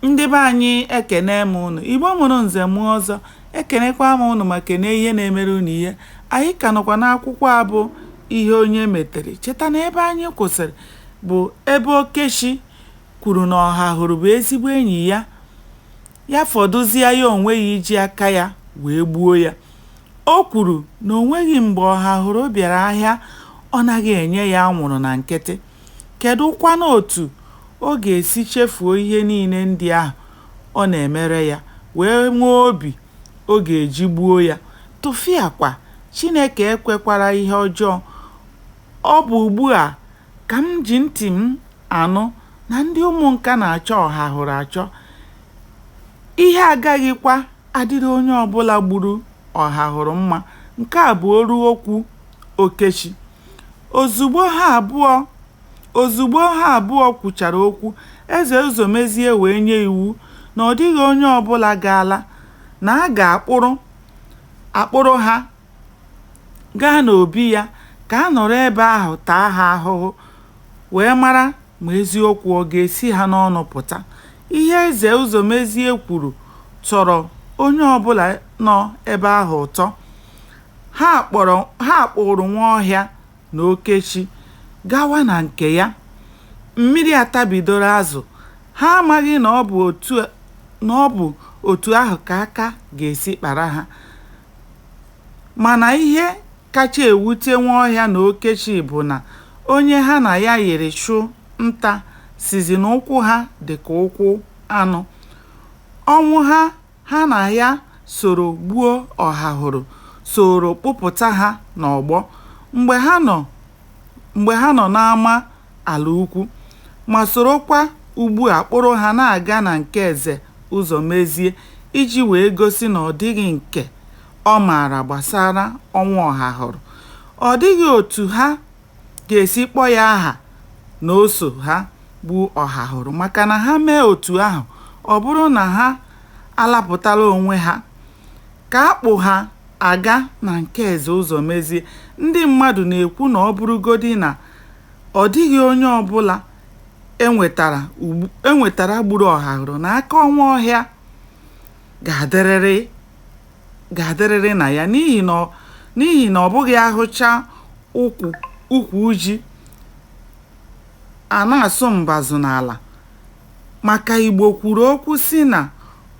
Ndị be anyị ekene m unu. Igbo mụrụ nze mụọ ọzọ. Ekenekwa m unu ma kene ihe na-emere unu ihe. Anyị ka nọkwa n'akwụkwọ a bụ ihe onye metere. Cheta na ebe anyị kwụsịrị bụ ebe Okechi kwuru na ọha hụrụ bụ ezigbo enyi ya. Ya fọdụzie ya onweghị iji aka ya wee gbuo ya. O kwuru na onweghị mgbe ọha hụrụ bịara ahịa ọ naghị enye ya anwụrụ na nkịtị. Kedu kwanụ otu ọ ga-esi chefuo ihe niile ndị ahụ ọ na-emere ya wee nwee obi ọ ga-eji gbuo ya? Tụfiakwa, Chineke ekwekwara ihe ọjọọ. Ọ bụ ugbu a ka m ji ntị m anụ na ndị ụmụnka na-achọ ọha hụrụ achọ. Ihe agaghịkwa adịrị onye ọbụla gburu ọha hụrụ mma. Nke a bụ olu okwu Okechi. Ozugbo ha abụọ kwuchara okwu, Eze Ụzọmezie wee nye iwu na ọ dịghị onye ọbụla gaala, na a ga-akpụrụ ha gaa n'obi ya ka a nọrọ ebe ahụ taa ha ahụhụ wee mara ma eziokwu ọ ga-esi ha n'ọnụ pụta. Ihe Eze Ụzọmezie kwuru tọrọ onye ọbụla nọ ebe ahụ ụtọ. Ha kpụrụ Nwaọhịa na Okechi gawa na nke ya. Mmiri atabidoro azụ. Ha amaghị na ọ bụ otu ahụ ka aka ga-esi kpara ha. Mana ihe kacha ewute Nwaọhịa na Okechi bụ na onye ha na ya yiri chụ nta sizi na ụkwụ ha dị ka ụkwụ anụ. Ọnwụ ha na ya soro gbuo ọha hụrụ soro kpụpụta ha n'ọgbọ mgbe ha nọ n'ama ala ukwu, ma sorokwa ugbu a kpụrụ ha na-aga na nke Eze Ụzọmezie iji wee gosi na ọ dịghị nke ọ maara gbasara ọnwụ ọha hụrụ. Ọ dịghị otu ha ga-esi kpọọ ya aha na o so ha bụ ọha hụrụ, maka na ha mee otu ahụ ọ bụrụ na ha alapụtala onwe ha. Ka akpụ ha aga na nke Eze Ụzọmezie, ndị mmadụ na-ekwu na ọ bụrụgodị na ọ dịghị onye ọbụla enwetara gburu ọha hụrụ na aka Nwaọhịa ga-adịrịrị na ya, n'ihi na ọ bụghị ahụcha ukwu ji a na-asụ mbazụ n'ala. Maka Igbo kwuru okwu sị na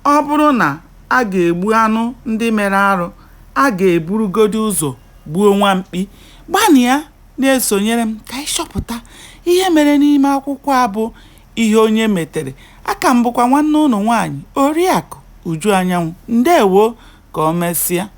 ọ bụrụ na a ga-egbu anụ ndị mere arụ, a ga-eburugodi ụzọ gbuo nwamkpi. Gbanịa na-esonyere m ka anyị chọpụta ihe mere n'ime akwụkwọ a bụ ihe onye metere. Aka m bụkwa nwanne unu nwaanyị Oriakụ Uju Anyanwụ. Ndewo, ka o mesịa.